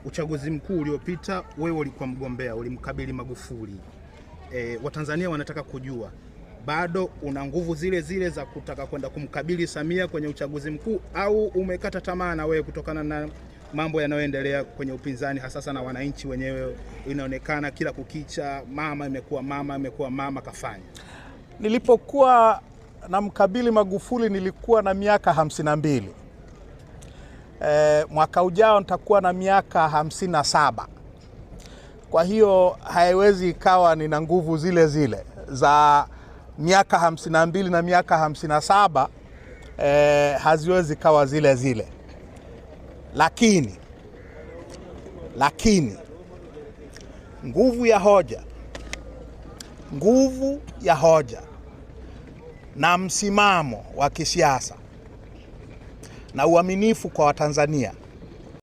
uchaguzi mkuu uliopita wewe ulikuwa mgombea, ulimkabili Magufuli. Watanzania wanataka kujua bado una nguvu zile zile za kutaka kwenda kumkabili Samia kwenye uchaguzi mkuu, au umekata tamaa na wewe kutokana na mambo yanayoendelea kwenye upinzani, hasa na wananchi wenyewe? Inaonekana kila kukicha mama imekuwa mama kafanya. Nilipokuwa na mkabili Magufuli nilikuwa na miaka 52. Mwaka ujao nitakuwa na miaka 57. Kwa hiyo haiwezi ikawa nina nguvu zile zile za miaka 52 na miaka 57, haziwezi kawa zile zile. Lakini nguvu ya hoja na msimamo wa kisiasa na uaminifu kwa Watanzania